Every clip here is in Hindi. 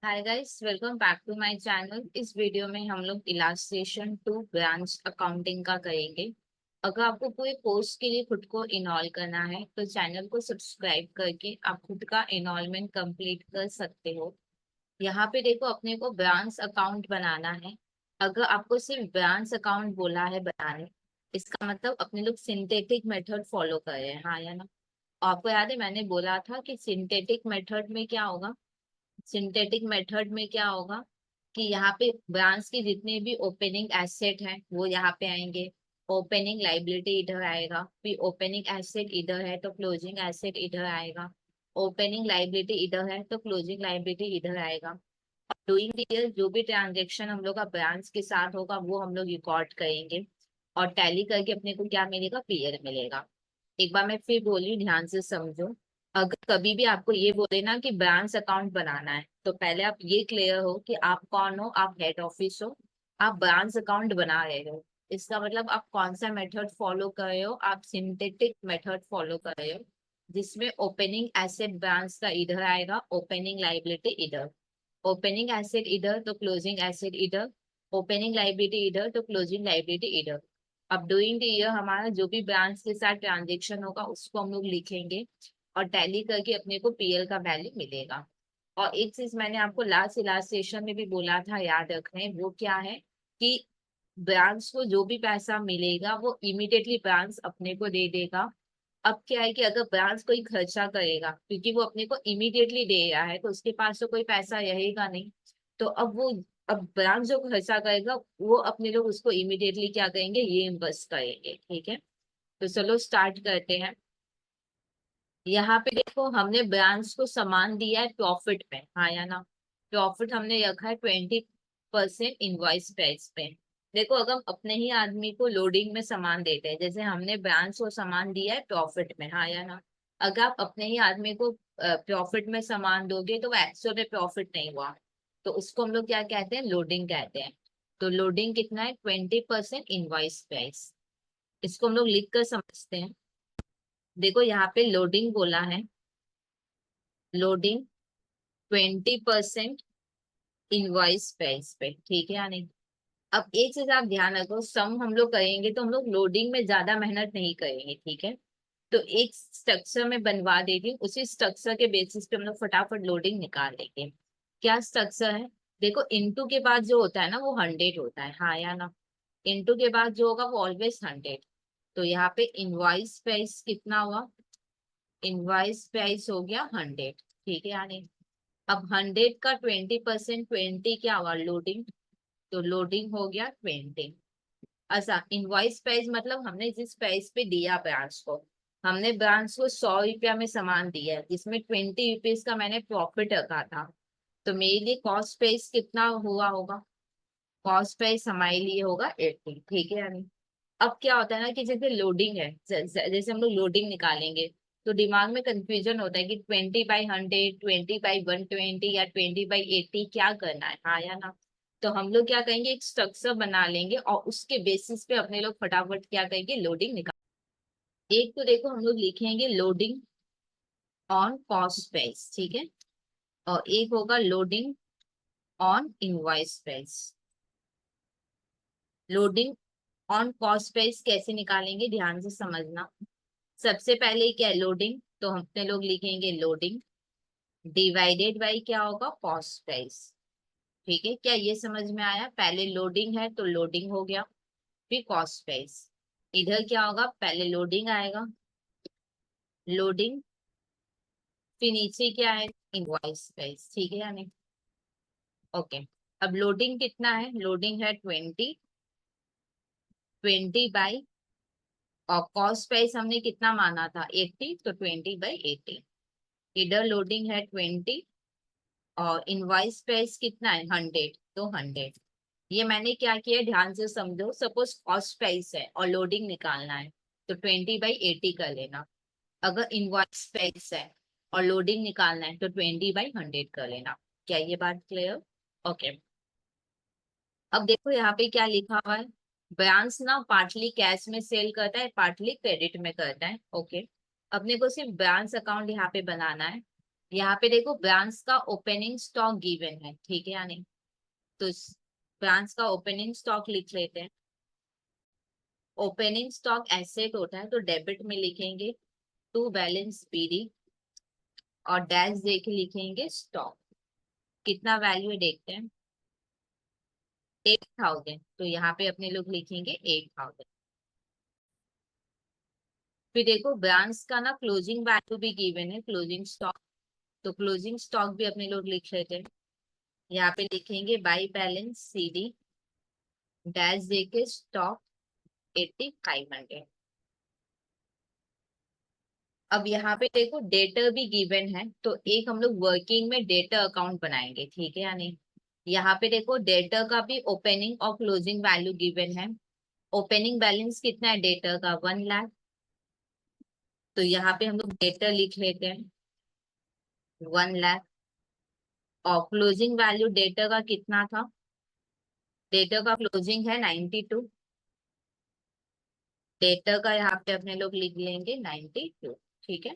Hi guys, welcome back to my channel. इस वीडियो में हम लोग इलास्ट्रेशन टू ब्रांच अकाउंटिंग का करेंगे। अगर आपको कोई कोर्स के लिए खुद को इनरोल करना है तो चैनल को सब्सक्राइब करके आप खुद का इनरोलमेंट कंप्लीट कर सकते हो। यहाँ पे देखो, अपने को ब्रांच अकाउंट बनाना है। अगर आपको सिर्फ ब्रांच अकाउंट बोला है बनाने, इसका मतलब अपने लोग सिंथेटिक मेथड फॉलो कर रहे हैं, हाँ या ना। आपको याद है मैंने बोला था कि सिंथेटिक मेथड में क्या होगा। सिंथेटिक मेथड में क्या होगा कि यहाँ पे ब्रांच की जितने भी ओपनिंग एसेट है वो यहाँ पे आएंगे। ओपनिंग लाइबिलिटी इधर आएगा, फिर ओपनिंग एसेट इधर है तो क्लोजिंग एसेट इधर आएगा। ओपनिंग लाइबिलिटी इधर है तो क्लोजिंग लाइबिलिटी इधर आएगा। डूइंग द ईयर जो भी ट्रांजेक्शन हम लोग का ब्रांच के साथ होगा वो हम लोग रिकॉर्ड करेंगे। और टैली करके अपने को क्या मिलेगा, पीएल मिलेगा। एक बार मैं फिर बोली, ध्यान से समझो। अगर कभी भी आपको ये बोले ना कि ब्रांच अकाउंट बनाना है तो पहले आप ये क्लियर हो कि आप कौन हो। आप हेड ऑफिस हो, आप ब्रांच अकाउंट बना रहे हो। इसका मतलब आप कौन सा मेथड फॉलो कर रहे हो, आप सिंथेटिक मेथड फॉलो कर रहे हो, जिसमें ओपनिंग एसेट ब्रांच का इधर आएगा, ओपनिंग लाइबिलिटी इधर। ओपनिंग एसेट इधर तो क्लोजिंग एसेट इधर। ओपनिंग लाइबिलिटी इधर तो क्लोजिंग लाइबिलिटी इधर। अब डूइंग द ईयर हमारा जो भी ब्रांच के साथ ट्रांजेक्शन होगा उसको हम लोग लिखेंगे और टैली करके अपने को पीएल का वैल्यू मिलेगा। और एक चीज मैंने आपको लास्ट लास्ट सेशन में भी बोला था, याद रखना है, वो क्या है कि ब्रांच को जो भी पैसा मिलेगा वो इमीडिएटली ब्रांच अपने को दे देगा। अब क्या है कि अगर ब्रांच कोई खर्चा करेगा, क्योंकि वो अपने को इमीडिएटली दे रहा है तो उसके पास तो कोई पैसा रहेगा नहीं। तो अब ब्रांच जो खर्चा करेगा वो अपने लोग उसको इमीडिएटली क्या करेंगे, ये इन्वेस्ट करेंगे। ठीक है, तो चलो स्टार्ट करते हैं। यहाँ पे देखो, हमने ब्रांच को सामान दिया है प्रॉफिट में, हाँ या ना। प्रॉफिट हमने रखा है 20% इनवॉइस प्राइस पे। देखो, अगर हम अपने ही आदमी को लोडिंग में सामान देते हैं, जैसे हमने ब्रांच को सामान दिया है प्रॉफिट में, हाँ या ना। अगर आप अपने ही आदमी को प्रॉफिट में सामान दोगे तो वो एक्चुअल में प्रॉफिट नहीं हुआ, तो उसको हम लोग क्या कहते हैं, लोडिंग कहते हैं। तो लोडिंग कितना है, 20% इनवॉइस प्राइस। इसको हम लोग लिख कर समझते हैं। देखो यहाँ पे लोडिंग बोला है, लोडिंग 20% इनवॉइस प्राइस पे, ठीक है या नहीं। अब एक चीज आप ध्यान रखो, सम हम लोग करेंगे तो हम लोग लोडिंग में ज्यादा मेहनत नहीं करेंगे, ठीक है। तो एक स्ट्रक्चर में बनवा देती हूँ, उसी स्ट्रक्चर के बेसिस पे हम लोग फटाफट लोडिंग निकाल लेंगे। क्या स्ट्रक्चर है, देखो इनटू के बाद जो होता है ना वो 100 होता है, हाँ या ना। इनटू के बाद जो होगा वो ऑलवेज 100। तो यहाँ पे इनवॉइस प्राइस कितना हुआ, इनवॉइस प्राइस हो गया 100, ठीक है यानी। अब 100 का 20%, 20 क्या हुआ, लोडिंग। तो लोडिंग हो गया 20। अच्छा, इनवॉइस प्राइस मतलब हमने जिस प्राइस पे दिया ब्रांच को, हमने ब्रांच को 100 रुपया में सामान दिया है जिसमें 20 रुपीज का मैंने प्रॉफिट रखा था। तो मेरे लिए कॉस्ट प्राइस कितना हुआ होगा, कॉस्ट प्राइस हमारे लिए होगा 80, ठीक है यानी। अब क्या होता है ना कि जैसे लोडिंग है, जैसे हम लोग लोडिंग निकालेंगे तो दिमाग में कंफ्यूजन होता है कि 20/100, 20/120 या 20/80 क्या करना है, हाँ या ना। तो हम लोग क्या करेंगे, एक स्ट्रक्चर बना लेंगे और उसके बेसिस पे अपने लोग फटाफट क्या करेंगे, लोडिंग निकाल। एक तो देखो हम लोग लिखेंगे लोडिंग ऑन कॉस्ट प्राइस, ठीक है। और एक होगा loading on invoice price. Loading on cost price कैसे निकालेंगे, ध्यान से समझना। सबसे पहले क्या है, लोडिंग, तो हम अपने लोग लिखेंगे लोडिंग डिवाइडेड बाई क्या होगा, कॉस्ट प्राइस। ठीक है, क्या ये समझ में आया, पहले लोडिंग है तो लोडिंग हो गया, फिर कॉस्ट प्राइस। इधर क्या होगा, पहले लोडिंग आएगा, लोडिंग, फिर नीचे क्या है, इनवॉइस प्राइस, ठीक है या नहीं। ओके, अब लोडिंग कितना है, लोडिंग है 20, 20 बाई, और कॉस्ट प्राइस हमने कितना माना था, 80, तो 20/80। इधर लोडिंग है 20 और इनवॉइस प्राइस कितना है, 100, तो 100। ये मैंने क्या किया, ध्यान से समझो। सपोज कॉस्ट प्राइस है और लोडिंग निकालना है तो 20/80 कर लेना। अगर इनवॉइस प्राइस है और लोडिंग निकालना है तो 20/100 कर लेना। क्या ये बात क्लियर, ओके। अब देखो यहाँ पे क्या लिखा हुआ है, ब्रांच ना पार्टली कैश में सेल करता है, पार्टली क्रेडिट में करता है, ओके। अपने को सिर्फ ब्रांच अकाउंट यहाँ पे बनाना है। यहाँ पे देखो ब्रांच का ओपनिंग स्टॉक गिवन है, ठीक है या नहीं। तो ब्रांच का ओपनिंग स्टॉक लिख लेते हैं। ओपनिंग स्टॉक एसेट होता है तो डेबिट में लिखेंगे टू बैलेंस पीडी और डैश दे के लिखेंगे स्टॉक। कितना वैल्यू है देखते हैं, 8,000। तो यहाँ पे अपने लोग लिखेंगे 8,000। फिर देखो ब्रांच का ना क्लोजिंग वैल्यू भी गिवन है, क्लोजिंग स्टॉक। तो क्लोजिंग स्टॉक भी अपने लोग लिख लेते हैं। यहाँ पे लिखेंगे बाई बैलेंस सीडी डैश दे के स्टॉक 8,500। अब यहाँ पे देखो डेटर भी गिवन है तो एक हम लोग वर्किंग में डेटर अकाउंट बनाएंगे, ठीक है या नहीं। यहाँ पे देखो डेटर का भी ओपनिंग और क्लोजिंग वैल्यू गिवन है। ओपनिंग बैलेंस कितना है डेटर का, 1 लाख। तो यहाँ पे हम लोग डेटर लिख लेते हैं 1 लाख। और क्लोजिंग वैल्यू डेटर का कितना था, डेटर का क्लोजिंग है 92। डेटर का यहाँ पे अपने लोग लिख लेंगे 92, ठीक है।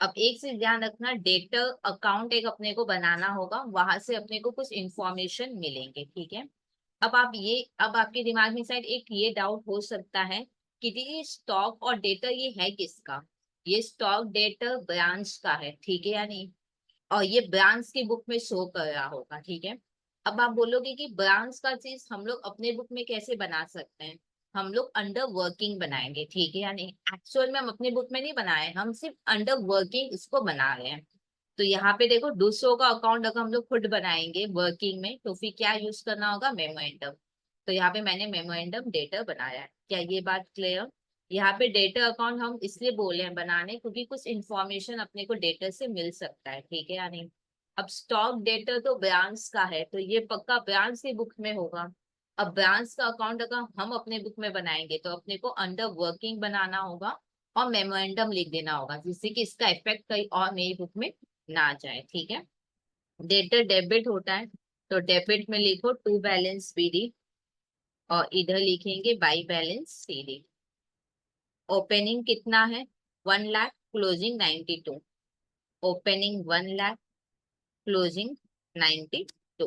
अब एक से ध्यान रखना, डेटर अकाउंट एक अपने को बनाना होगा, वहां से अपने को कुछ इंफॉर्मेशन मिलेंगे, ठीक है। अब आपके दिमाग में शायद एक ये डाउट हो सकता है कि ये स्टॉक और डेटर ये है किसका। ये स्टॉक डेटर ब्रांच का है, ठीक है या नहीं। और ये ब्रांच की बुक में शो कर रहा होगा, ठीक है। अब आप बोलोगे कि ब्रांच का चीज हम लोग अपने बुक में कैसे बना सकते हैं। हम लोग अंडर वर्किंग बनाएंगे, ठीक है या नहीं। एक्चुअल में हम अपनी बुक में नहीं बनाए, हम सिर्फ अंडर वर्किंग इसको बना रहे हैं। तो यहाँ पे देखो दूसरों का अकाउंट अगर हम लोग खुद बनाएंगे वर्किंग में तो फिर क्या यूज करना होगा, मेमोरेंडम। तो यहाँ पे मैंने मेमोरेंडम डेटा बनाया है, क्या ये बात क्लियर। यहाँ पे डेटा अकाउंट हम इसलिए बोले हैं बनाने क्योंकि कुछ इंफॉर्मेशन अपने को डेटा से मिल सकता है, ठीक है या नहीं। अब स्टॉक डेटा तो ब्रांच का है तो ये पक्का ब्रांच की बुक में होगा। अब ब्रांच का अकाउंट अगर हम अपने बुक में बनाएंगे तो अपने को अंडर वर्किंग बनाना होगा और मेमोरेंडम लिख देना होगा, जिससे कि इसका इफेक्ट कहीं और मेरी बुक में ना जाए, ठीक है। डेटर डेबिट होता है तो डेबिट में लिखो टू बैलेंस बीडी और इधर लिखेंगे बाई बैलेंस सीडी। ओपनिंग कितना है, 1 lakh, closing 92। Opening 1 lakh, closing 92।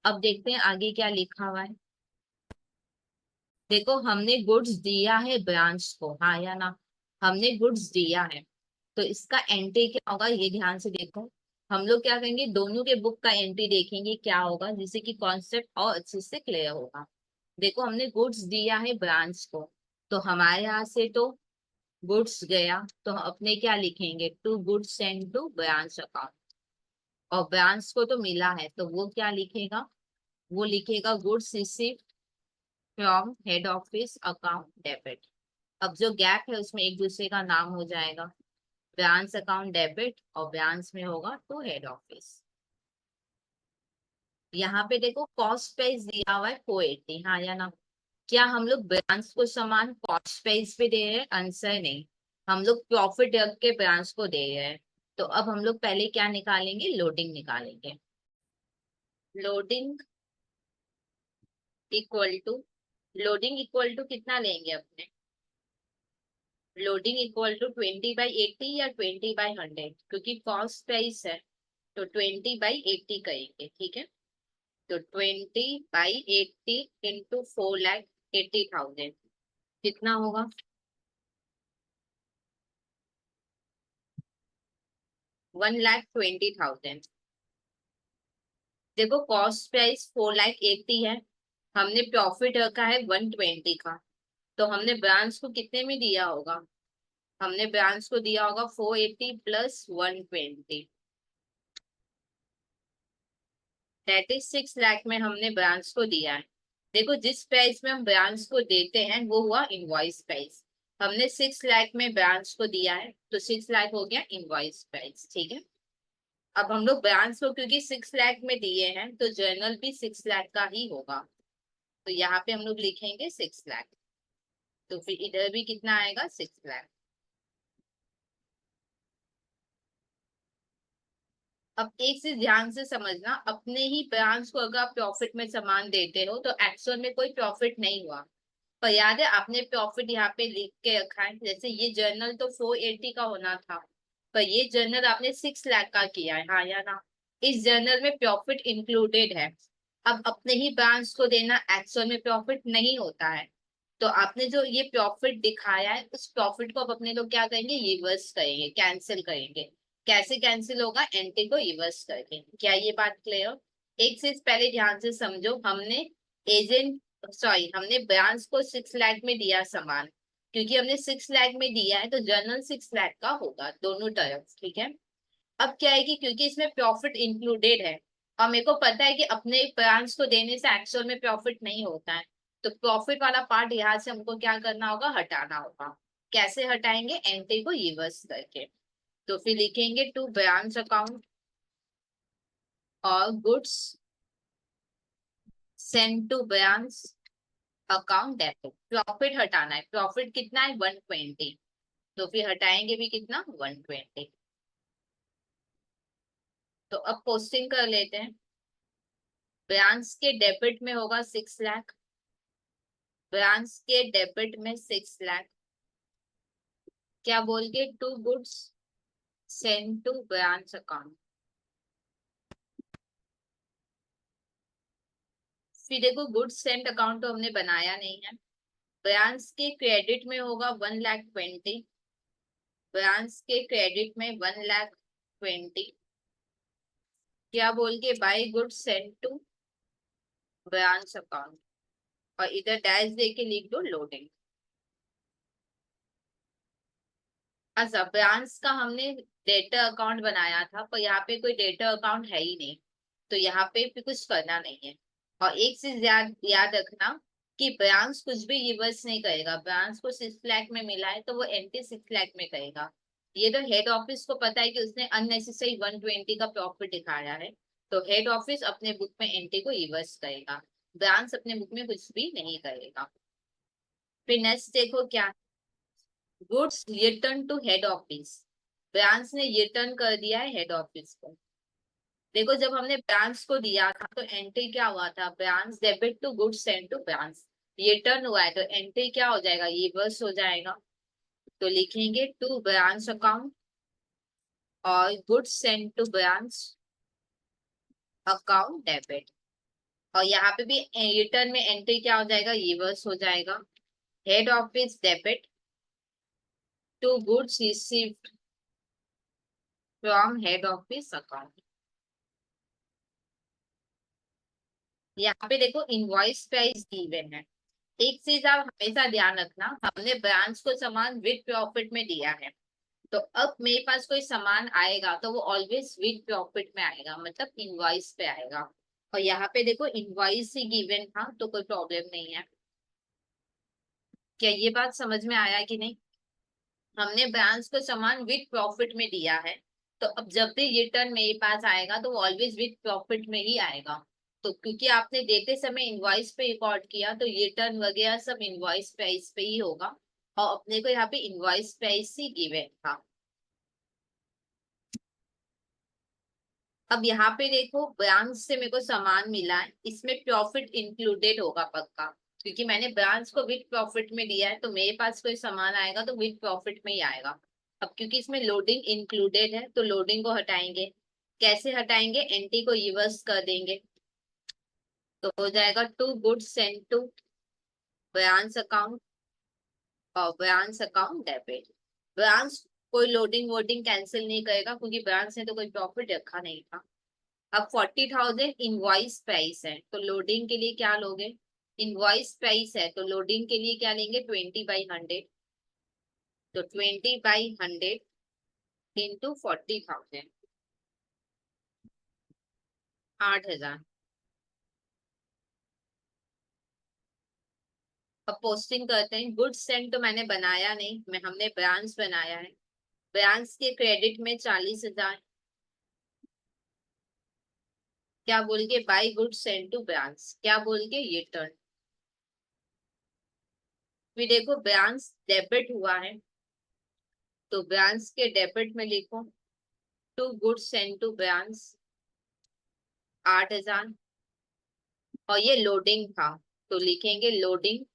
अब देखते हैं आगे क्या लिखा हुआ है। देखो हमने गुड्स दिया है ब्रांच को, हाँ या ना। हमने गुड्स दिया है तो इसका एंट्री क्या होगा ये ध्यान से देखो। हम लोग क्या करेंगे, दोनों के बुक का एंट्री देखेंगे क्या होगा, जिससे कि कॉन्सेप्ट और अच्छे से क्लियर होगा। देखो हमने गुड्स दिया है ब्रांच को तो हमारे यहाँ से तो गुड्स गया तो हम अपने क्या लिखेंगे, to goods send to branch account. और ब्रांच को तो मिला है तो वो क्या लिखेगा, वो लिखेगा goods received from head office account debit. अब जो गैप है उसमें एक दूसरे का नाम हो जाएगा, ब्रांच अकाउंट डेबिट और ब्रांच में होगा टू हेड ऑफिस। यहाँ पे देखो कॉस्ट प्राइस दिया हुआ है 480, हाँ या ना। क्या हम लोग ब्रांच को समान कॉस्ट प्राइस पे दे रहे हैं, आंसर नहीं। हम लोग प्रॉफिट रख के ब्रांच को दे रहे हैं। तो अब हम लोग पहले क्या निकालेंगे, लोडिंग निकालेंगे। Loading equal to, loading equal to कितना लेंगे अपने, लोडिंग इक्वल टू 20/80 या 20/100, क्योंकि कॉस्ट प्राइस है तो 20/80 करेंगे, ठीक है। तो 20/80 इंटू 4,80,000 कितना होगा, 1,20,000। देखो कॉस्ट प्राइस 4,80 है, हमने प्रॉफिट रखा है 120 का। तो हमने ब्रांच को कितने में दिया होगा, हमने ब्रांच को दिया होगा 480 प्लस 120, दैट इज 6 लाख में हमने ब्रांच को दिया है। देखो जिस प्राइस में हम ब्रांच को देते हैं वो हुआ इनवॉइस प्राइस। हमने 6 लाख में ब्रांच को दिया है तो 6 लाख हो गया इनवॉइस प्राइस, ठीक है। अब हम लोग ब्रांच को क्योंकि 6 लाख में दिए हैं तो जर्नल भी 6 लाख का ही होगा। तो यहाँ पे हम लोग लिखेंगे 6 लाख। तो फिर इधर भी कितना आएगा, 6 लाख। अब एक चीज ध्यान से समझना, अपने ही ब्रांच को अगर आप प्रॉफिट में सामान देते हो तो एक्चुअल में कोई प्रॉफिट नहीं हुआ। पर याद है आपने प्रॉफिट यहाँ पे लिख के रखा है, जैसे ये जर्नल तो 480 का होना था पर ये जर्नल आपने 6 लाख का किया है, हाँ या ना? इस जर्नल में प्रॉफिट इंक्लूडेड है। अब अपने ही ब्रांच को देना एक्चुअल में प्रॉफिट नहीं होता है। तो आपने जो ये प्रॉफिट दिखाया है, उस प्रॉफिट को अब अपने लोग क्या करेंगे, रिवर्स करेंगे, कैंसिल करेंगे। कैसे कैंसिल होगा, एंट्री को रिवर्स करके। क्या ये बात क्लियर? एक चीज पहले ध्यान से समझो, हमने ब्रांच को 6 लाख में दिया सामान। क्योंकि हमने 6 लाख में दिया है तो जर्नल 6 लाख का होगा दोनों तरफ, ठीक है। अब क्या है कि क्योंकि इसमें प्रॉफिट इंक्लूडेड है और मेरे को पता है कि अपने ब्रांच को देने से एक्चुअल में प्रॉफिट नहीं होता है, तो प्रॉफिट वाला पार्ट यहाँ से हमको क्या करना होगा, हटाना होगा। कैसे हटाएंगे, एंट्री को रिवर्स करके। तो फिर लिखेंगे टू ब्रांच अकाउंट और goods send to branch account debit. Profit हटाना है, प्रॉफिट कितना है, 120। तो फिर हटाएंगे भी कितना, 120। तो अब पोस्टिंग कर लेते हैं। ब्रांच के डेबिट में होगा 6 लाख, ब्रांच के डेबिट में 6 लाख। क्या बोल के, to goods send to branch account. फिर देखो, गुड्स सेंड अकाउंट तो हमने बनाया नहीं है। ब्रांच के क्रेडिट में होगा 1,20,000, ब्रांच के क्रेडिट में 1,20,000। क्या बोल के, by goods send to branch account, और इधर डैश दे के लिख दो लोडिंग। अच्छा, ब्रांच का हमने डेटा अकाउंट बनाया था, पर यहाँ पे कोई डेटा अकाउंट है ही नहीं, तो यहाँ पे भी कुछ करना नहीं है। और एक चीज याद याद रखना कि ब्रांच कुछ भी रिवर्स नहीं करेगा। ब्रांच को 6 लाख में मिला है तो वो एंट्री 6 लाख में करेगा। ये तो हेड ऑफिस को पता है कि उसने अननेसेसरी 120 का प्रॉफिट दिखाया है, तो हेड ऑफिस अपने बुक में एंट्री को रिवर्स करेगा। ब्रांच अपने बुक में कुछ भी नहीं करेगा। फिर नेक्स्ट देखो क्या, goods return to head office. Branch ने रिटर्न कर दिया है हेड ऑफिस को। देखो, जब हमने ब्रांच को दिया था तो एंट्री क्या हुआ था, branch debit to goods send to branch. Return हुआ है तो एंट्री क्या हो जाएगा, रिवर्स हो जाएगा। तो लिखेंगे टू ब्रांच अकाउंट और goods send to branch account debit. और यहाँ पे भी रिटर्न में एंट्री क्या हो जाएगा, रिवर्स हो जाएगा। Head office debit to goods received from head office account. यहाँ पे देखो, इनवॉइस प्राइस गिवन है। एक चीज आप हमेशा ध्यान रखना, हमने ब्रांच को सामान विद प्रॉफिट में दिया है, तो अब मेरे पास कोई सामान आएगा तो वो ऑलवेज विद प्रॉफिट में आएगा, मतलब इनवॉइस पे आएगा। और यहाँ पे देखो, इनवॉइस ही गिवन था तो कोई प्रॉब्लम नहीं है। क्या ये बात समझ में आया कि नहीं? हमने ब्रांच को सामान विद प्रॉफिट में दिया है, तो अब जब भी रिटर्न मेरे पास आएगा तो वो ऑलवेज विद प्रॉफिट में ही आएगा। तो क्योंकि आपने देते समय इनवॉइस पे रिकॉर्ड किया, तो रिटर्न वगैरह सब इनवॉइस प्राइस पे ही होगा। और अपने को यहाँ पे इनवॉइस प्राइस ही गिवन था। अब यहाँ पे देखो, ब्रांच से मेरे को सामान मिला है, इसमें प्रॉफिट इंक्लूडेड होगा पक्का, क्योंकि मैंने ब्रांच को विद प्रॉफिट में दिया है, तो मेरे पास कोई सामान आएगा तो विद प्रॉफिट में ही आएगा। अब क्योंकि इसमें लोडिंग इंक्लूडेड है तो लोडिंग को हटाएंगे। कैसे हटाएंगे, एंटी को रिवर्स कर देंगे। तो हो जाएगा to goods send to branch account और ब्रांच अकाउंट डेबिट। ब्रांच कोई लोडिंग वोडिंग कैंसिल नहीं करेगा, क्योंकि ब्रांच ने तो कोई प्रॉफिट रखा नहीं था। अब 40,000 इनवॉइस प्राइस है, तो लोडिंग के लिए क्या लोगे, इनवॉइस प्राइस है तो लोडिंग के लिए क्या लेंगे, 20/100। तो 20/100 इंटू 40,000, 8,000। अब पोस्टिंग करते हैं। गुड्स सेंड तो मैंने बनाया नहीं, मैं हमने ब्रांच बनाया है। ब्रांच के क्रेडिट में 40,000। क्या बोल के, by goods send to branch, क्या बोल के, रिटर्न। फिर देखो, ब्रांच डेबिट हुआ है तो ब्रांच के डेबिट में लिखो to goods send to branch 8,000। और ये लोडिंग था तो लिखेंगे लोडिंग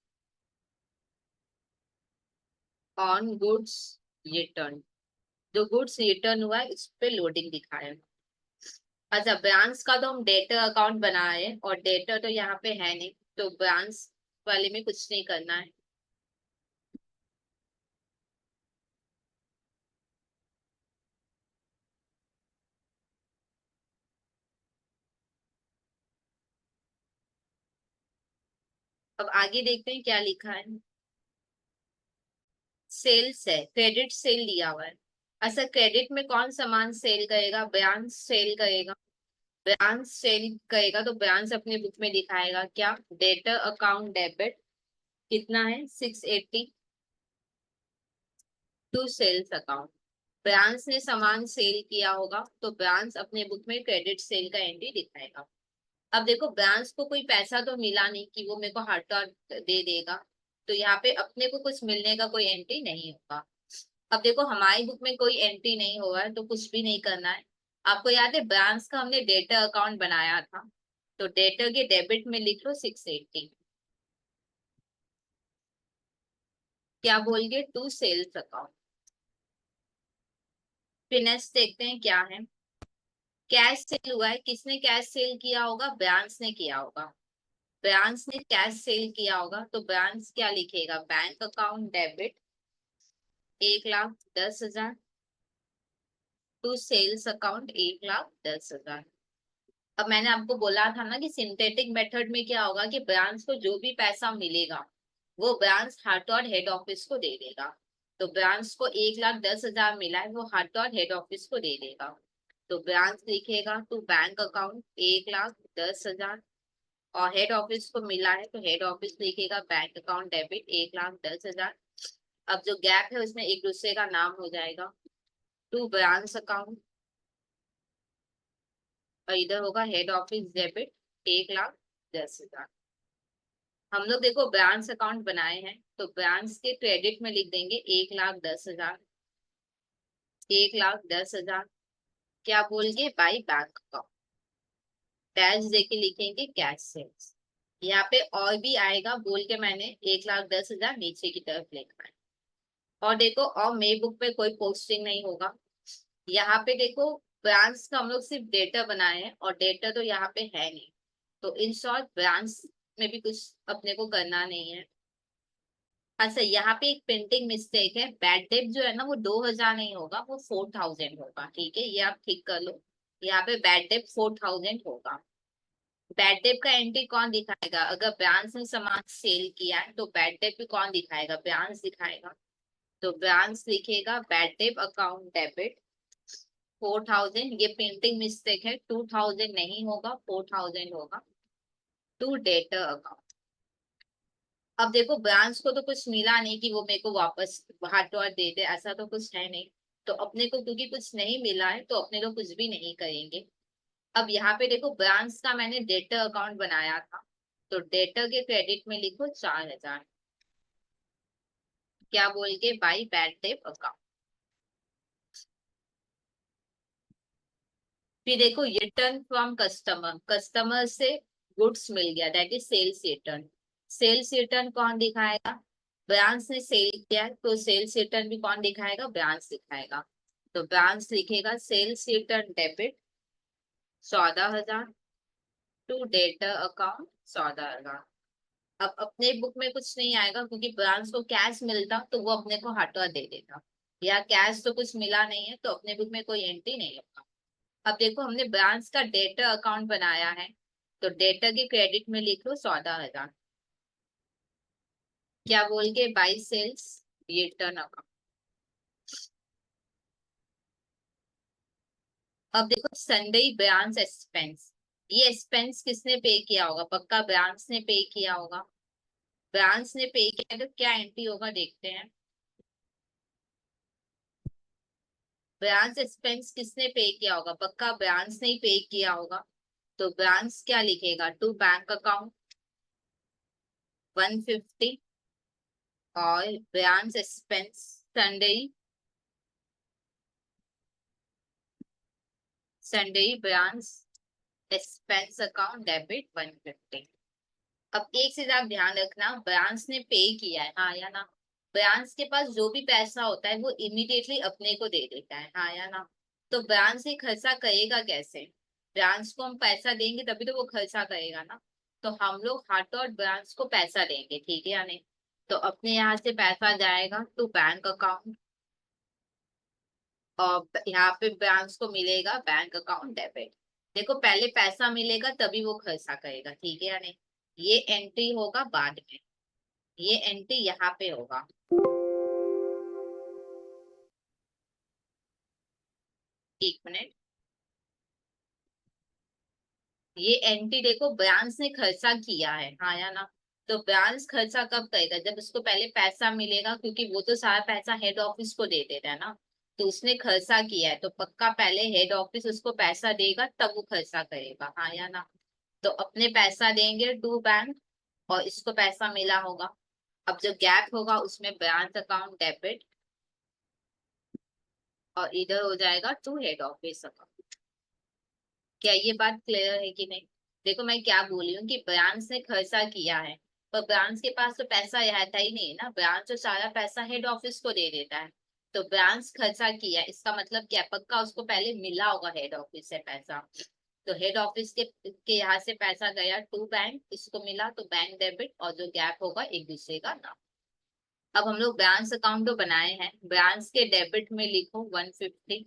ऑन गुड्स रिटर्न। जो गुड्स रिटर्न हुआ है उस पे लोडिंग दिखाया। अच्छा, ब्रांच का तो हम डेटर अकाउंट बनाए हैं और डेटर तो यहाँ पे है नहीं, तो ब्रांच वाले में कुछ नहीं करना है। अब आगे देखते हैं क्या लिखा है। सेल्स है, क्रेडिट सेल लिया हुआ है। अच्छा, क्रेडिट में कौन सामान सेल करेगा? ब्रांच सेल करेगा। ब्रांच सेल करेगा तो ब्रांच अपने बुक में दिखाएगा क्या? डेटर अकाउंट डेबिट कितना है? 680 टू सेल्स अकाउंट। ब्रांच ने सामान सेल किया होगा तो ब्रांच अपने बुक में क्रेडिट सेल का एंट्री दिखाएगा। अब देखो, ब्रांच को कोई पैसा तो मिला नहीं कि वो मेरे को हट और दे देगा, तो यहाँ पे अपने को कुछ मिलने का कोई एंट्री नहीं होगा। अब देखो, हमारी बुक में कोई एंट्री नहीं हुआ है तो कुछ भी नहीं करना है। आपको याद है ब्रांच का हमने डेटर अकाउंट बनाया था, तो डेटर के डेबिट में लिख लो 680। क्या बोल गए? To sales account. फिर नेक्स्ट देखते हैं क्या है। कैश सेल हुआ है, किसने कैश सेल किया होगा? ब्रांच ने किया होगा। ब्रांच ने कैश सेल किया होगा तो ब्रांच क्या लिखेगा? Bank account debit 1,10,000 to sales account 1,10,000। अब मैंने आपको बोला था ना कि सिंथेटिक मेथड में क्या होगा कि ब्रांच को जो भी पैसा मिलेगा वो ब्रांच हार्ट और हेड ऑफिस को दे देगा। तो ब्रांच को 1,10,000 मिला है, वो हार्ट और हेड ऑफिस को दे देगा। तो ब्रांच लिखेगा टू बैंक अकाउंट 1,10,000, और हेड ऑफिस को मिला है तो हेड ऑफिस लिखेगा बैंक अकाउंट डेबिट 1,10,000। अब जो गैप है उसमें एक दूसरे का नाम हो जाएगा, टू ब्रांच अकाउंट, और इधर होगा हेड ऑफिस डेबिट 1,10,000। हम लोग देखो ब्रांच अकाउंट बनाए हैं तो ब्रांच के क्रेडिट में लिख देंगे 1,10,000। 1,10,000 क्या बोल के? By bank account. डैश देके लिखेंगे कैश सेल्स। यहाँ पे और भी आएगा बोल के मैंने 1,10,000 नीचे की तरफ लिखा है। और देखो, और मे बुक पे कोई पोस्टिंग नहीं होगा। यहाँ पे देखो, ब्रांच का हम लोग सिर्फ डेटा बनाए हैं और डेटा तो यहाँ पे है नहीं, तो इन शॉर्ट ब्रांच में भी कुछ अपने को करना नहीं है। अच्छा, यहाँ पे एक प्रिंटिंग मिस्टेक है। बैड डेट जो है ना वो 2,000 नहीं होगा, वो 4,000 होगा। ठीक है, ये आप ठीक कर लो। यहाँ पे बैड डेट 4,000 होगा। बैड डेट का एंट्री कौन दिखाएगा? अगर ब्रांच ने सामान सेल किया है तो बैड डेट भी कौन दिखाएगा? ब्रांच दिखाएगा। तो ब्रांच लिखेगा बैड डेट अकाउंट डेबिट 4,000। ये प्रिंटिंग मिस्टेक है, 2,000 नहीं होगा, 4,000 होगा, टू डेटर अकाउंट। अब देखो, ब्रांच को तो कुछ मिला नहीं कि वो मेरे को वापस हाथ और दे दे, ऐसा तो कुछ है नहीं। तो अपने को क्योंकि कुछ नहीं मिला है तो अपने लोग कुछ भी नहीं करेंगे। अब यहाँ पे देखो, ब्रांच का मैंने डेटर अकाउंट बनाया था, तो डेटर के क्रेडिट में लिखो 4,000। क्या बोल के? By bad debt account. फिर देखो, रिटर्न फ्रॉम कस्टमर, कस्टमर से गुड्स मिल गया, that is sales return. Sales return कौन दिखाएगा? ब्रांच ने सेल किया है तो सेल्स रिटर्न भी कौन दिखाएगा? ब्रांच दिखाएगा। तो ब्रांच लिखेगा sales return debit 14,000 to debtor account 14,000। अब अपने बुक में कुछ नहीं आएगा क्योंकि ब्रांच को कैश मिलता तो वो अपने को हटवा दे देता। या कैश तो कुछ मिला नहीं है तो अपने बुक में कोई एंट्री नहीं होगा। अब देखो, हमने ब्रांच का डेटर अकाउंट बनाया है, तो डेटर के क्रेडिट में लिख लो 14,000। क्या बोल के? By sales return account. अब देखो, संडे ब्रांच एक्सपेंस, ये एक्सपेंस किसने पे किया होगा? पक्का ब्रांच ने पे किया होगा। ब्रांच ने पे किया तो क्या एंट्री होगा देखते हैं। ब्रांच एक्सपेंस किसने पे किया होगा? पक्का ब्रांच ने ही पे किया होगा। तो ब्रांच क्या लिखेगा? टू बैंक अकाउंट 150, और branch expense Sunday, Sunday branch expense account debit 150। अब एक चीज आप ध्यान रखना, ब्रांच ने पे किया है, हाँ या ना? ब्रांच के पास जो भी पैसा होता है वो इमीडिएटली अपने को दे देता है, हाँ या ना। तो ब्रांच से खर्चा करेगा कैसे? ब्रांच को हम पैसा देंगे तभी तो वो खर्चा करेगा ना। तो हम लोग हाथों हाथ ब्रांच को पैसा देंगे, ठीक है या नहीं? तो अपने यहाँ से पैसा जाएगा टू बैंक अकाउंट, और यहाँ पे ब्रांच को मिलेगा बैंक अकाउंट डेबिट। देखो पहले पैसा मिलेगा तभी वो खर्चा करेगा, ठीक है या नहीं? ये एंट्री होगा बाद में, ये एंट्री यहाँ पे होगा। एक मिनट, ये एंट्री देखो ब्रांच ने खर्चा किया है, हाँ या ना। तो ब्रांच खर्चा कब करेगा? जब उसको पहले पैसा मिलेगा, क्योंकि वो तो सारा पैसा हेड ऑफिस को दे देता है ना। तो उसने खर्चा किया है तो पक्का पहले हेड ऑफिस उसको पैसा देगा तब वो खर्चा करेगा, हाँ या ना। तो अपने पैसा देंगे टू बैंक, और इसको पैसा मिला होगा। अब जो गैप होगा उसमें ब्रांच अकाउंट डेबिट, और इधर हो जाएगा टू हेड ऑफिस अकाउंट। क्या ये बात क्लियर है कि नहीं? देखो मैं क्या बोल रही हूँ कि ब्रांच ने खर्चा किया है, पर ब्रांच के पास तो पैसा रहता ही नहीं है ना, ब्रांच तो सारा पैसा हेड ऑफिस को दे देता है। तो ब्रांच खर्चा किया है, इसका मतलब क्या, पक्का उसको पहले मिला होगा हेड ऑफिस से पैसा। तो हेड ऑफिस के यहाँ से पैसा गया टू बैंक, इसको मिला तो बैंक डेबिट, और जो गैप होगा एक दूसरे का नाम। अब हम लोग ब्रांच अकाउंट तो बनाए हैं, ब्रांच के डेबिट में लिखो 150,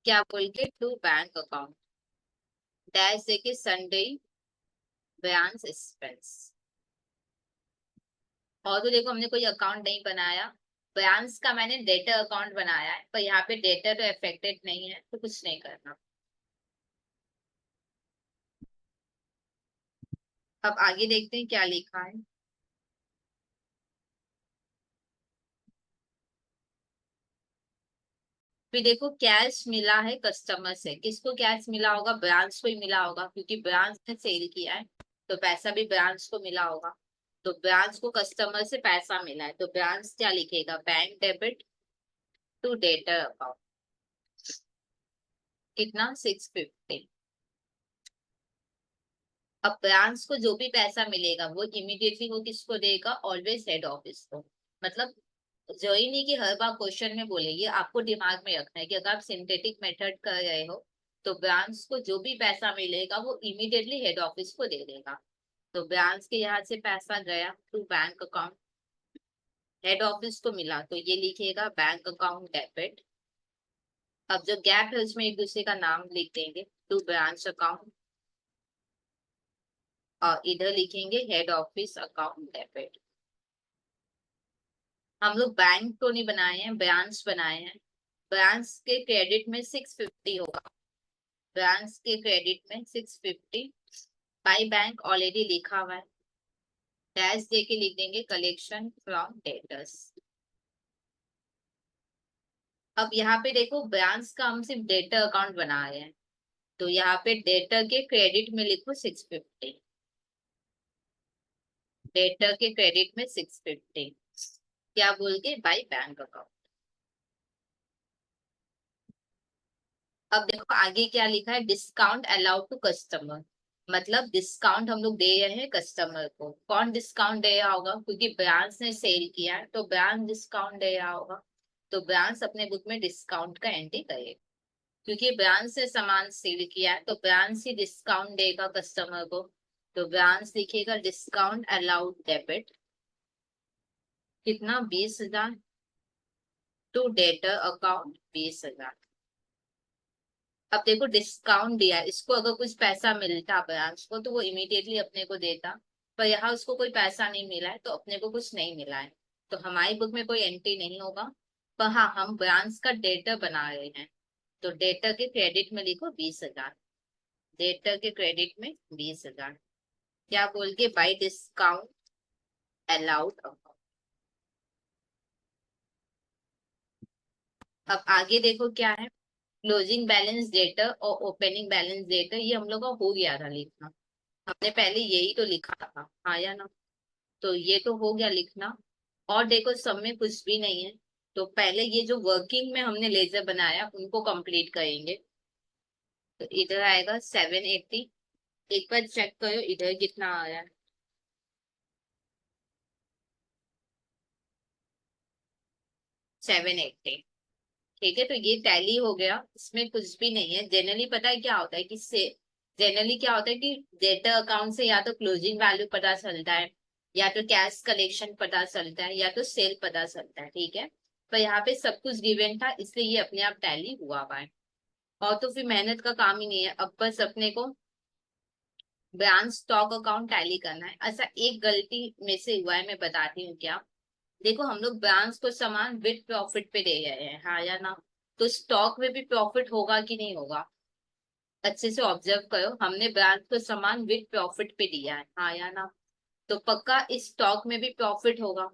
क्या बोल के, टू बैंक अकाउंट डैश देके संडे ब्रांच एक्सपेंस। और तो देखो हमने कोई अकाउंट नहीं बनाया, ब्रांच का मैंने डेटर अकाउंट बनाया है, पर यहाँ पे डेटर तो अफेक्टेड नहीं है तो कुछ नहीं करना। अब आगे देखते हैं क्या लिखा है। फिर देखो कैश मिला है कस्टमर से, किसको कैश मिला होगा? ब्रांच को ही मिला होगा, क्योंकि ब्रांच ने सेल किया है तो पैसा भी ब्रांच को मिला होगा। तो ब्रांच को कस्टमर से पैसा मिला है तो ब्रांच क्या लिखेगा? Bank debit to debtor account. कितना? 650। अब ब्रांच को जो भी पैसा मिलेगा वो इमीडिएटली वो किसको देगा? ऑलवेज हेड ऑफिस को। मतलब जो ही नहीं कि हर बार क्वेश्चन में बोले, ये आपको दिमाग में रखना है कि अगर आप सिंथेटिक मेथड कर रहे हो तो ब्रांच को जो भी पैसा मिलेगा वो इमीडिएटली हेड ऑफिस को दे देगा। तो ब्रांच के यहाँ से पैसा गया to bank account, head office को मिला तो ये लिखेगा बैंक अकाउंट डेबिट। अब जो गैप है उसमें एक दूसरे का नाम लिख देंगे, टू ब्रांच अकाउंट, और इधर लिखेंगे हेड ऑफिस अकाउंट डेबिट। हम लोग बैंक तो नहीं बनाए हैं, ब्रांच बनाए हैं। ब्रांच के क्रेडिट में 650 होगा, ब्रांच के क्रेडिट में 650, बाई बैंक ऑलरेडी लिखा हुआ है, डैश दे के लिख देंगे कलेक्शन फ्रॉम डेटर्स। अब यहाँ पे देखो ब्रांच का हम सिर्फ डेटर अकाउंट बना रहे हैं, तो यहाँ पे डेटर के क्रेडिट में लिखो 650, डेटर के क्रेडिट में 650, क्या बोल के, बाई बैंक अकाउंट। अब देखो आगे क्या लिखा है, डिस्काउंट अलाउड टू कस्टमर। मतलब डिस्काउंट हम लोग दे रहे हैं कस्टमर को। कौन डिस्काउंट दे रहा होगा? क्योंकि ब्रांच ने सेल किया है तो ब्रांच डिस्काउंट दे रहा होगा। तो ब्रांच अपने बुक में डिस्काउंट का एंट्री करेगा, क्योंकि ब्रांच से सामान सेल किया है तो ब्रांच ही डिस्काउंट देगा कस्टमर को। तो ब्रांच लिखेगा डिस्काउंट अलाउड डेबिट, कितना? 20,000, टू डेटर अकाउंट 20,000। अब देखो डिस्काउंट दिया है, इसको अगर कुछ पैसा मिलता ब्रांच को तो वो इमीडिएटली अपने को देता, पर यहाँ उसको कोई पैसा नहीं मिला है तो अपने को कुछ नहीं मिला है, तो हमारी बुक में कोई एंट्री नहीं होगा। पर हाँ हम ब्रांच का डेटर बना रहे हैं, तो डेटर के क्रेडिट में लिखो 20,000, डेटर के क्रेडिट में 20,000, क्या बोल के, बाई डिस्काउंट अलाउड अकाउंट। अब आगे देखो क्या है, क्लोजिंग बैलेंस डेटर और ओपनिंग बैलेंस डेटर, ये हम लोग का हो गया था लिखना, हमने पहले यही तो लिखा था, हाँ या ना। तो ये तो हो गया लिखना। और देखो सब में कुछ भी नहीं है, तो पहले ये जो वर्किंग में हमने लेजर बनाया उनको कंप्लीट करेंगे। तो इधर आएगा 780, एक बार चेक करो इधर कितना आ रहा है। 780। ठीक है, तो ये टैली हो गया, इसमें कुछ भी नहीं है। जनरली पता है क्या होता है कि से जनरली क्या होता है कि डेटर अकाउंट से या तो क्लोजिंग वैल्यू पता चलता है, या तो कैश कलेक्शन पता चलता है, या तो सेल पता चलता है। ठीक है, पर यहाँ पे सब कुछ गिवन था, इसलिए ये अपने आप टैली हुआ हुआ है। और तो फिर मेहनत का काम ही नहीं है, अब बस अपने को ब्रांच स्टॉक अकाउंट टैली करना है। अच्छा, एक गलती में से हुआ है, मैं बताती हूँ क्या। देखो, हम लोग ब्रांच को सामान विद प्रॉफिट पे दे रहे हैं, हाँ या ना? तो स्टॉक में भी प्रॉफिट होगा कि नहीं होगा? अच्छे से ऑब्जर्व करो, हमने ब्रांच को सामान विद प्रॉफिट पे दिया है, हाँ या ना? तो पक्का इस स्टॉक में भी प्रॉफिट होगा।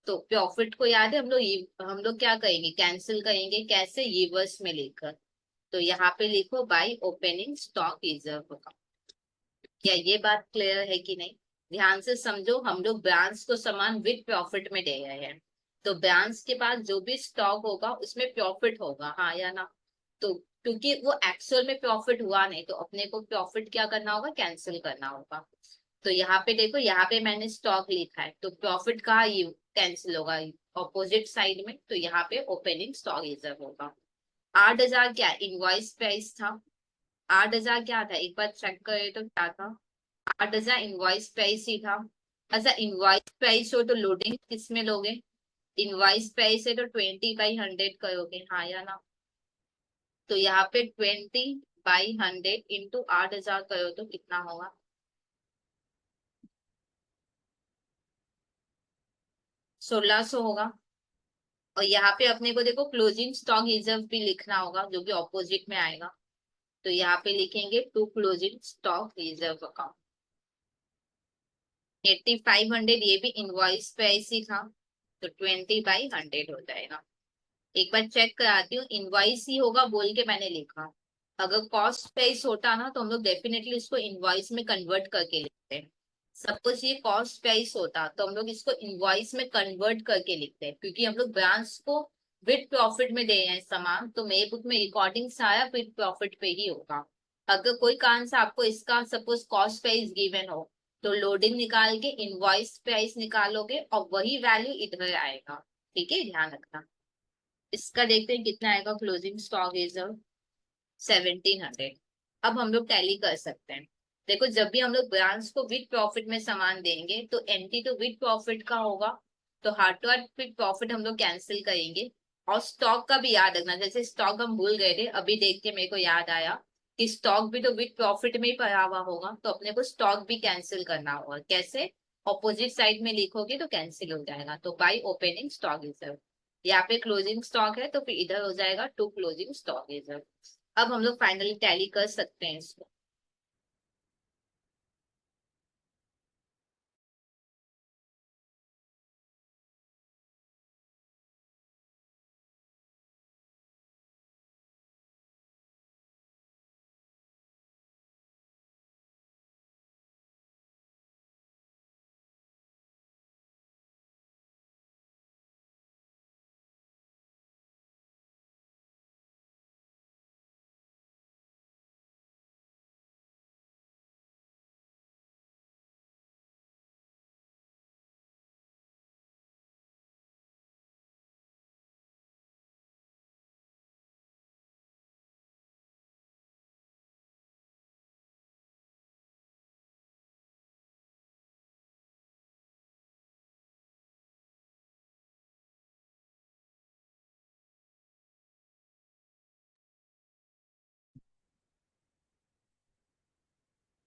तो प्रॉफिट को याद है, हम लोग क्या करेंगे, कैंसिल करेंगे, कैसे? रिवर्स में लेकर। तो यहाँ पे लिखो बाय ओपनिंग स्टॉक रिजर्व। क्या ये बात क्लियर है कि नहीं? ध्यान से समझो, हम लोग ब्रांच को सामान विद प्रॉफिट में दे रहे हैं, तो ब्रांच के पास जो भी स्टॉक होगा उसमें प्रॉफिट होगा, हाँ या ना? तो क्योंकि वो एक्चुअल में प्रॉफिट हुआ नहीं, तो अपने को प्रॉफिट क्या करना होगा, कैंसिल करना होगा। तो यहाँ पे देखो, यहाँ पे मैंने स्टॉक लिखा है, तो प्रॉफिट कहाँ ये कैंसिल होगा, ऑपोजिट साइड में। तो यहाँ पे ओपनिंग स्टॉक रिजर्व होगा। 8,000 क्या इनवॉइस प्राइस था? 8,000 क्या था, एक बार चेक करे तो क्या था? 8,000 इनवॉइस प्राइस ही था। अच्छा, इनवॉइस प्राइस हो तो लोडिंग किस में लोगे? इनवॉइस प्राइस है तो 20/100 करोगे, हाँ या ना? तो यहाँ पे 20/100 इंटू 8,000 करो तो कितना होगा? 1,600 होगा। और यहाँ पे अपने को देखो क्लोजिंग स्टॉक रिजर्व भी लिखना होगा, जो कि ऑपोजिट में आएगा। तो यहाँ पे लिखेंगे to closing stock reserve account. 8,500 ये भी इनवॉइस प्राइस ही था, तो 20/100 हो जाएगा। एक बार चेक कराती हूँ, इनवॉइस ही होगा बोल के मैंने लिखा। अगर कॉस्ट प्राइस होता ना, तो हम लोग डेफिनेटली इसको इनवॉइस में कन्वर्ट करके लिखते हैं। सपोज ये कॉस्ट प्राइस होता तो हम लोग इसको इनवॉइस में कन्वर्ट करके लिखते हैं, क्योंकि हम लोग ब्रांच को विद प्रॉफिट में दे रहे हैं सामान, तो मेरे बुक में रिकॉर्डिंग सारा विद प्रॉफिट पे ही होगा। अगर कोई कारण से आपको इसका सपोज कॉस्ट प्राइस गिवन हो, तो लोडिंग निकाल के इनवॉइस प्राइस निकालोगे और वही वैल्यू इधर आएगा। ठीक है, ध्यान रखना। इसका देखते हैं कितना आएगा क्लोजिंग स्टॉक रिजर्व। 1,700। अब हम लोग टैली कर सकते हैं। देखो, जब भी हम लोग ब्रांच को विद प्रॉफिट में सामान देंगे, तो एंटी तो विद प्रॉफिट का होगा, तो heart to heart with profit हम लोग कैंसिल करेंगे। और स्टॉक का भी याद रखना, जैसे स्टॉक हम भूल गए थे, अभी देख के मेरे को याद आया कि स्टॉक भी तो विद प्रॉफिट में ही पड़ा हुआ होगा, तो अपने को स्टॉक भी कैंसिल करना होगा। कैसे? ऑपोजिट साइड में लिखोगे तो कैंसिल हो जाएगा। तो बाय ओपनिंग स्टॉक रिजर्व, यहाँ पे क्लोजिंग स्टॉक है तो फिर इधर हो जाएगा टू क्लोजिंग स्टॉक रिजर्व। अब हम लोग फाइनली टैली कर सकते हैं इसको।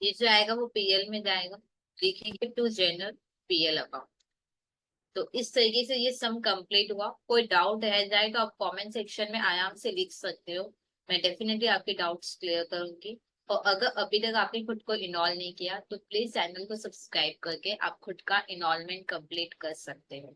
ये जो आएगा वो पीएल में जाएगा, लिखेंगे टू जनरल पीएल अकाउंट। तो इस तरीके से ये सम कंप्लीट हुआ। कोई डाउट रह जाए तो आप कमेंट सेक्शन में आराम से लिख सकते हो, मैं डेफिनेटली आपके डाउट्स क्लियर करूंगी। और अगर अभी तक आपने खुद को इनरोल नहीं किया, तो प्लीज चैनल को सब्सक्राइब करके आप खुद का इनरोलमेंट कंप्लीट कर सकते हो।